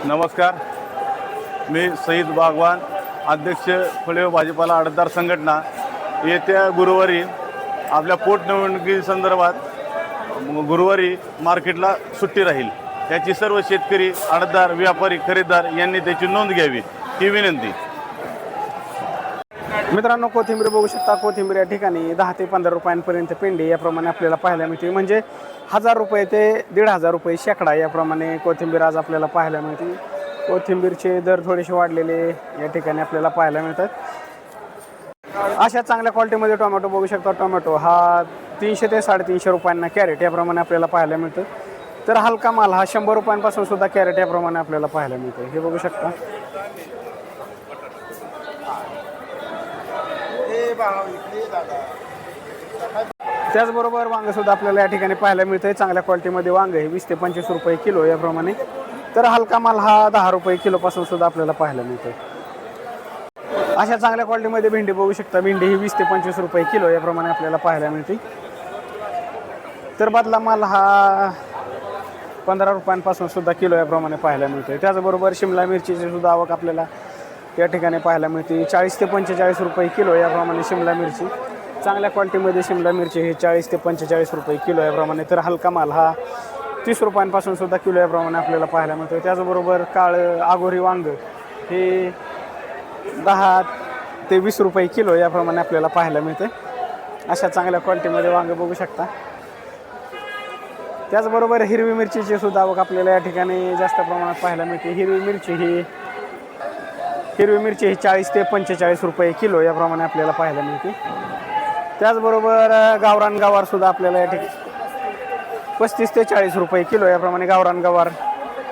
नमस्कार, मी सईद बागवान, अध्यक्ष फळे भाजीपाला आडतदार संघटना. येत्या गुरुवारी आपल्या पोटनिवडणुकीसंदर्भात गुरुवारी मार्केटला सुट्टी राहील. त्याची सर्व शेतकरी, आडतदार, व्यापारी, खरेदीदार यांनी त्याची नोंद घ्यावी ही विनंती. मित्रांनो, कोथिंबीर बघू शकता. कोथिंबीर या ठिकाणी 10 ते 15 रुपयांपर्यंत पेंडी याप्रमाणे आपल्याला पाहायला मिळते. म्हणजे 1000 रुपये ते 1500 रुपये शेकडा याप्रमाणे कोथिंबीर आज आपल्याला पाहायला मिळते. कोथिंबीरचे दर थोडेसे वाढलेले या ठिकाणी आपल्याला पाहायला मिळतात. अशा चांगल्या क्वालिटीमध्ये टोमॅटो बघू शकता. टोमॅटो हा 300 ते 350 रुपयांना कॅरेट याप्रमाणे आपल्याला पाहायला मिळतं. तर हलका माल हा 100 रुपयांपासून सुद्धा कॅरेट याप्रमाणे आपल्याला पाहायला मिळतं. हे बघू शकता. त्याचबरोबर वांग सुद्धा आपल्याला या ठिकाणी पाहायला मिळतं. चांगल्या क्वालिटीमध्ये वांग हे 20 ते 25 रुपये किलो याप्रमाणे. तर हलका माल हा 10 रुपये किलोपासून सुद्धा आपल्याला पाहायला मिळतं. अशा चांगल्या क्वालिटीमध्ये भेंडी बघू शकता. भेंडी ही 20 ते 25 रुपये किलो याप्रमाणे आपल्याला पाहायला मिळते. तर बदला माल हा 15 रुपयांपासून सुद्धा किलो याप्रमाणे पाहायला मिळतो. त्याचबरोबर शिमला मिरचीची सुद्धा आवक आपल्याला या ठिकाणी पाहायला मिळते. 40 ते 45 रुपये किलो याप्रमाणे शिमला मिरची. चांगल्या क्वालिटीमध्ये शिमला मिरची ही 40 ते 45 रुपये किलो याप्रमाणे. तर हलका माल हा 30 रुपयांपासून सुद्धा किलो याप्रमाणे आपल्याला पाहायला मिळतो. त्याचबरोबर काळं आगोरी वांग हे 10 ते 20 रुपये किलो याप्रमाणे आपल्याला पाहायला मिळते. अशा चांगल्या क्वालिटीमध्ये वांग बघू शकता. त्याचबरोबर हिरवी मिरचीची सुद्धा आवक आपल्याला या ठिकाणी जास्त प्रमाणात पाहायला मिळते. हिरवी मिरची ही 40 ते 45 रुपये किलो याप्रमाणे आपल्याला पाहायला मिळते. त्याचबरोबर गावरान गवार सुद्धा आपल्याला या ठिकाणी 35 ते 40 रुपये किलो याप्रमाणे गावरान गवार.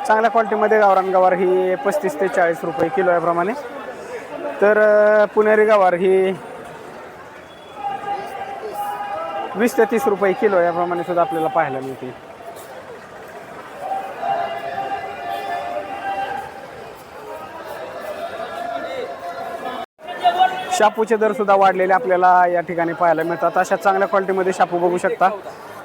चांगल्या क्वालिटीमध्ये गावरान गवार ही 35 ते 40 रुपये किलो याप्रमाणे. तर पुणेरी गवार ही 20 ते 30 रुपये किलो याप्रमाणे सुद्धा आपल्याला पाहायला मिळते. शापूचे दर सुद्धा वाढलेले आपल्याला या ठिकाणी पाहायला मिळतात. अशा चांगल्या क्वालिटीमध्ये शापू बघू शकता.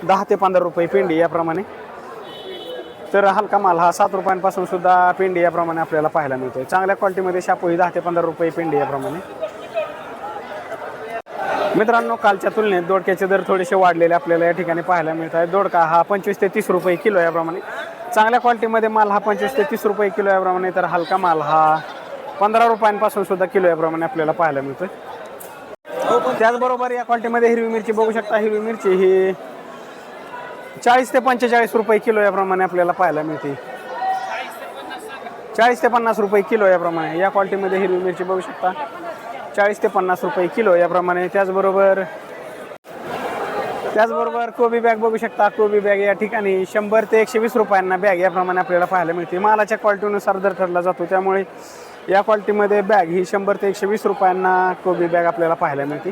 10 ते 15 रुपये पेंडी याप्रमाणे. तर हलका माल हा 7 रुपयांपासून सुद्धा पेंडी याप्रमाणे आपल्याला पाहायला मिळतो. चांगल्या क्वालिटीमध्ये शापू ही 10 ते 15 रुपये पेंडी याप्रमाणे. मित्रांनो, कालच्या तुलनेत दोडक्याचे दर थोडेसे वाढलेले आपल्याला या ठिकाणी पाहायला मिळत आहे. दोडका हा 25 ते 30 रुपये किलो याप्रमाणे. चांगल्या क्वालिटीमध्ये माल हा 25 ते 30 रुपये किलो याप्रमाणे. तर हलका माल हा 15 रुपयांपासून सुद्धा किलो याप्रमाणे आपल्याला पाहायला मिळतो. त्याचबरोबर या क्वालिटीमध्ये हिरवी मिरची बघू शकता. हिरवी मिरची ही 40 ते 45 रुपये किलो याप्रमाणे आपल्याला पाहायला मिळते. 40 ते 50 रुपये किलो याप्रमाणे या क्वालिटीमध्ये हिरवी मिरची बघू शकता. 40 ते 50 रुपये किलो याप्रमाणे. त्याचबरोबर कोबी बॅग बघू शकता. कोबी बॅग या ठिकाणी 100 ते 120 रुपयांना बॅग याप्रमाणे आपल्याला पाहायला मिळते. मालाच्या क्वालिटीनुसार दर ठरला जातो. त्यामुळे या क्वालिटीमध्ये बॅग ही 100 ते 120 रुपयांना कोबी बॅग आपल्याला पाहायला मिळते.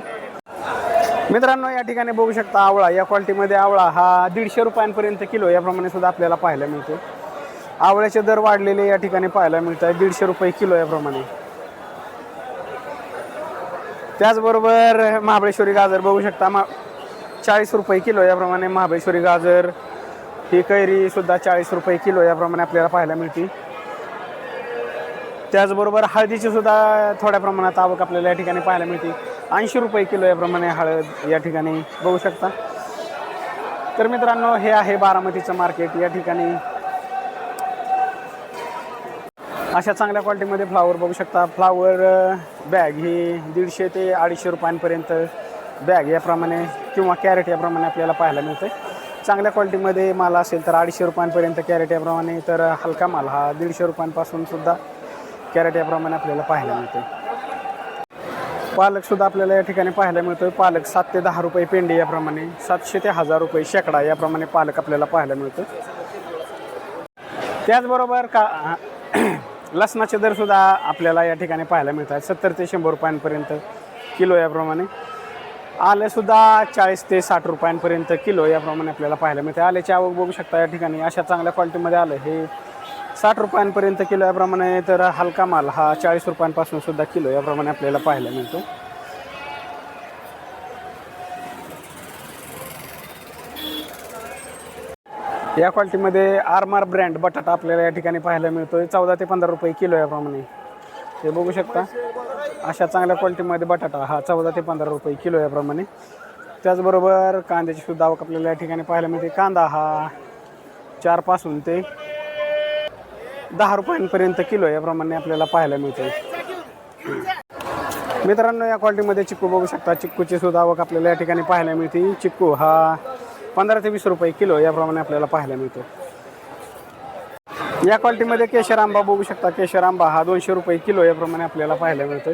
मित्रांनो, या ठिकाणी बघू शकता आवळा. या क्वालिटीमध्ये आवळा हा 150 रुपयांपर्यंत किलो याप्रमाणे सुद्धा आपल्याला पाहायला मिळतो. आवळ्याचे दर वाढलेले या ठिकाणी पाहायला मिळतात. 150 रुपये किलो याप्रमाणे. त्याचबरोबर महाबळेश्वरी गाजर बघू शकता. 40 रुपये किलो याप्रमाणे महाबळेश्वरी गाजर ही. कैरी सुद्धा 40 रुपये किलो याप्रमाणे आपल्याला पाहायला मिळते. त्याचबरोबर हळदीची सुद्धा थोड्या प्रमाणात आवक आपल्याला या ठिकाणी पाहायला मिळते. 80 रुपये किलो याप्रमाणे हळद या ठिकाणी बघू शकता. तर मित्रांनो, हे आहे बारामतीचं मार्केट. या ठिकाणी अशा चांगल्या क्वालिटीमध्ये फ्लावर बघू शकता. फ्लावर बॅग ही 150 ते 250 रुपयांपर्यंत बॅग याप्रमाणे किंवा कॅरेट याप्रमाणे आपल्याला पाहायला मिळते. चांगल्या क्वालिटीमध्ये माल असेल तर 250 रुपयांपर्यंत कॅरेट याप्रमाणे. तर हलका माल हा 150 रुपयांपासून सुद्धा कॅरेट याप्रमाणे आपल्याला पाहायला मिळते. पालक सुद्धा आपल्याला या ठिकाणी पाहायला मिळतो. पालक 7 ते 10 रुपये पेंडी याप्रमाणे. 700 ते 1000 रुपये शेकडा याप्रमाणे पालक आपल्याला पाहायला मिळतो. त्याचबरोबर लसणाचे दर सुद्धा आपल्याला या ठिकाणी पाहायला मिळतात. 70 ते 100 रुपयांपर्यंत किलो याप्रमाणे. आलं सुद्धा 40 ते 60 रुपयांपर्यंत किलो याप्रमाणे आपल्याला पाहायला मिळते. आल्याची आवक बघू शकता या ठिकाणी. अशा चांगल्या क्वालिटीमध्ये आलं हे 60 रुपयांपर्यंत किलो याप्रमाणे. तर हलका माल हा 40 रुपयांपासून सुद्धा किलो याप्रमाणे आपल्याला पाहायला मिळतो. या क्वालिटीमध्ये आरमार ब्रँड बटाटा आपल्याला या ठिकाणी पाहायला मिळतोय 14 ते 15 रुपये किलो याप्रमाणे. हे बघू शकता अशा चांगल्या क्वालिटीमध्ये बटाटा हा 14 ते 15 रुपये किलो याप्रमाणे. त्याचबरोबर कांद्याची सुद्धा आवक आपल्याला या ठिकाणी पाहायला मिळते. कांदा हा 4 पासून ते 10 रुपयांपर्यंत किलो याप्रमाणे आपल्याला पाहायला मिळते. मित्रांनो या क्वालिटीमध्ये चिक्कू बघू शकता. चिक्कूची सुद्धा आवक आपल्याला या ठिकाणी पाहायला मिळते. चिक्कू हा 15 ते 20 रुपये किलो याप्रमाणे आपल्याला पाहायला मिळतो. या क्वालिटीमध्ये केशर आंबा बघू शकता. केशर आंबा हा 200 रुपये किलो याप्रमाणे आपल्याला पाहायला मिळतो.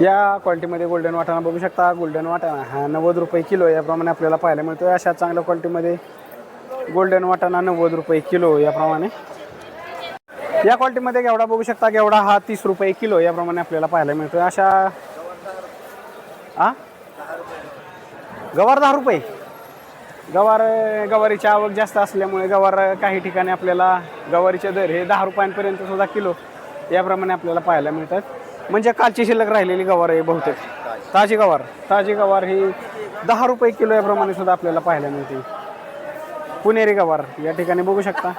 या क्वालिटीमध्ये गोल्डन वाटाणा बघू शकता. गोल्डन वाटाणा हा 90 रुपये किलो याप्रमाणे आपल्याला पाहायला मिळतो. अशा चांगल्या क्वालिटीमध्ये गोल्डन वाटाणा 90 रुपये किलो याप्रमाणे. या क्वालिटीमध्ये घेवडा बघू शकता. घेवडा हा 30 रुपये किलो याप्रमाणे आपल्याला पाहायला मिळतो. अशा गवार 10 रुपये. गवारीची आवक जास्त असल्यामुळे गवार काही ठिकाणी आपल्याला गवारीचे दर हे 10 रुपयांपर्यंत सुद्धा किलो याप्रमाणे आपल्याला पाहायला मिळतात. म्हणजे कालची शिल्लक राहिलेली गवार आहे बहुतेक. ताजी गवार ही 10 रुपये किलो याप्रमाणे सुद्धा आपल्याला पाहायला मिळते. पुणेरी गवार या ठिकाणी बघू शकता.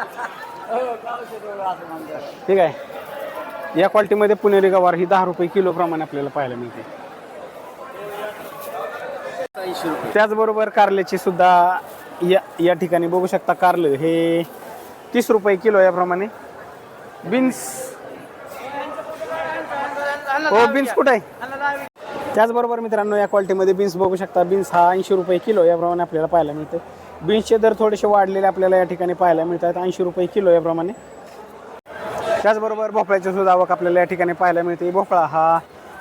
ठीक आहे. या क्वालिटीमध्ये पुणेरी गवार ही 10 रुपये किलो प्रमाणे आपल्याला पाहायला मिळते. त्याचबरोबर कारल्याची सुद्धा या ठिकाणी बघू शकता. कारलं हे 30 रुपये किलो याप्रमाणे. बीन्स बीन्स कुठे आहे? त्याचबरोबर मित्रांनो या क्वालिटीमध्ये बीन्स बघू शकता. बीन्स हा 80 रुपये किलो याप्रमाणे आपल्याला पाहायला मिळते. बीन्सचे दर थोडेसे वाढलेले आपल्याला या ठिकाणी पाहायला मिळतात. 80 रुपये किलो याप्रमाणे. त्याचबरोबर भोपळ्याची सुद्धा आवक आपल्याला या ठिकाणी पाहायला मिळते. भोपळा हा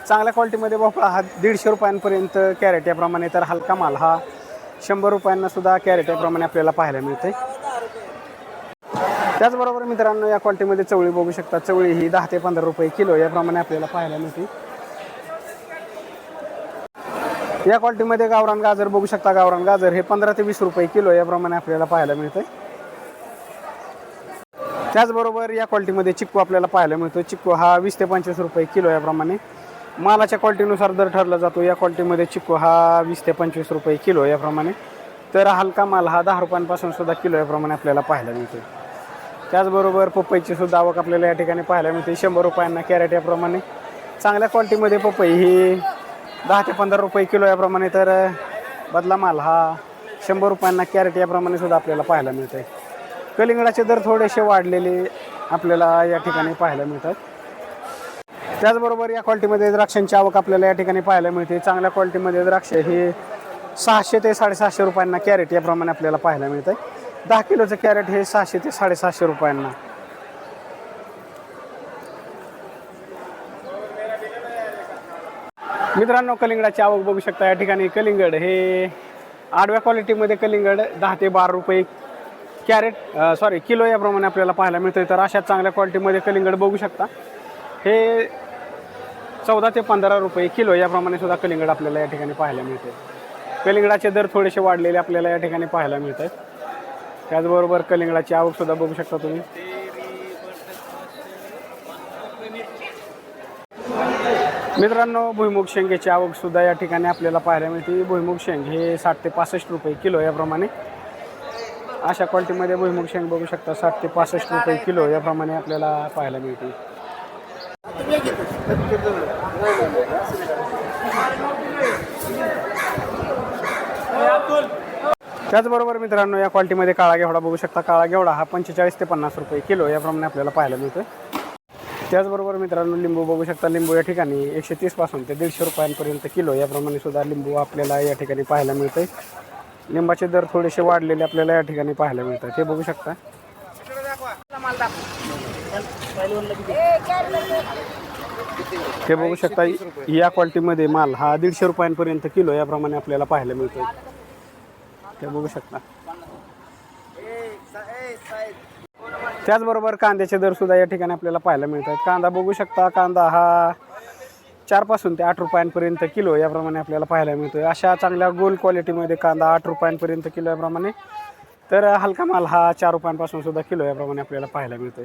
चांगल्या क्वालिटीमध्ये भोपळा हा 150 रुपयांपर्यंत कॅरेट याप्रमाणे. तर हलका माल हा 100 रुपयांना सुद्धा कॅरेट याप्रमाणे आपल्याला पाहायला मिळते. त्याचबरोबर मित्रांनो या क्वालिटीमध्ये चवळी बघू शकता. चवळी ही 10 ते 15 रुपये किलो याप्रमाणे आपल्याला पाहायला मिळते. या क्वालिटीमध्ये गावरान गाजर बघू शकता. गावरान गाजर हे 15 ते 20 रुपये किलो याप्रमाणे आपल्याला पाहायला मिळते. त्याचबरोबर या क्वालिटीमध्ये चिक्कू आपल्याला पाहायला मिळतो. चिक्कू हा 20 ते 25 रुपये किलो याप्रमाणे. मालाच्या क्वालिटीनुसार दर ठरला जातो. या क्वालिटीमध्ये चिक्कू हा 20 ते 25 रुपये किलो याप्रमाणे. तर हलका माल हा 10 रुपयांपासून सुद्धा किलो याप्रमाणे आपल्याला पाहायला मिळतो. त्याचबरोबर पपईची सुद्धा आवक आपल्याला या ठिकाणी पाहायला मिळते. 100 रुपयांना कॅरेट याप्रमाणे. चांगल्या क्वालिटीमध्ये पपई ही 10 ते 15 रुपये किलो याप्रमाणे. तर बदला माल हा 100 रुपयांना कॅरेट याप्रमाणे सुद्धा आपल्याला पाहायला मिळते. कलिंगडाचे दर थोडेसे वाढलेले आपल्याला या ठिकाणी पाहायला मिळतात. त्याचबरोबर या क्वालिटीमध्ये द्राक्षांची आवक आपल्याला या ठिकाणी पाहायला मिळते. चांगल्या क्वालिटीमध्ये द्राक्ष हे 600 ते 750 रुपयांना कॅरेट याप्रमाणे आपल्याला पाहायला मिळतं. 10 किलोचं कॅरेट हे 600 ते 750 रुपयांना. मित्रांनो कलिंगडाची आवक बघू शकता. या ठिकाणी कलिंगड हे आडव्या क्वालिटीमध्ये कलिंगड 10 ते 12 रुपये कॅरेट किलो याप्रमाणे आपल्याला पाहायला मिळतं. तर अशा चांगल्या क्वालिटीमध्ये कलिंगड बघू शकता. हे 14 ते 15 रुपये किलो याप्रमाणे सुद्धा कलिंगड आपल्याला या ठिकाणी पाहायला मिळते. कलिंगडाचे दर थोडेसे वाढलेले आपल्याला या ठिकाणी पाहायला मिळतात. त्याचबरोबर कलिंगडाची आवक सुद्धा बघू शकता तुम्ही. मित्रांनो भुईमुग शेंगेची आवक सुद्धा या ठिकाणी आपल्याला पाहायला मिळते. भुईमुग शेंग हे 60 ते 65 रुपये किलो याप्रमाणे. अशा क्वालिटीमध्ये भुईमुग शेंग बघू शकता. 60 ते 65 रुपये किलो याप्रमाणे आपल्याला पाहायला मिळते. त्याचबरोबर मित्रांनो या क्वालिटीमध्ये काळा घेवडा बघू शकता. काळा घेवडा हा 45 ते 50 रुपये किलो याप्रमाणे आपल्याला पाहायला मिळतो. त्याचबरोबर मित्रांनो लिंबू बघू शकता. लिंबू या ठिकाणी 130 पासून ते 150 रुपयांपर्यंत किलो याप्रमाणे सुद्धा लिंबू आपल्याला या ठिकाणी पाहायला मिळते. लिंबाचे दर थोडेसे वाढलेले आपल्याला या ठिकाणी पाहायला मिळतात. हे बघू शकता. हे बघू शकता. या क्वालिटीमध्ये माल हा 150 रुपयांपर्यंत किलो याप्रमाणे आपल्याला पाहायला मिळतो. हे बघू शकता. त्याचबरोबर कांद्याचे दर सुद्धा या ठिकाणी आपल्याला पाहायला मिळतात. कांदा बघू शकता. कांदा हा 4 पासून ते 8 रुपयांपर्यंत किलो याप्रमाणे आपल्याला पाहायला मिळतो. अशा चांगल्या गोल क्वालिटीमध्ये कांदा 8 रुपयांपर्यंत किलो याप्रमाणे. तर हलका माल हा 4 रुपयांपासून सुद्धा किलो याप्रमाणे आपल्याला पाहायला मिळतो.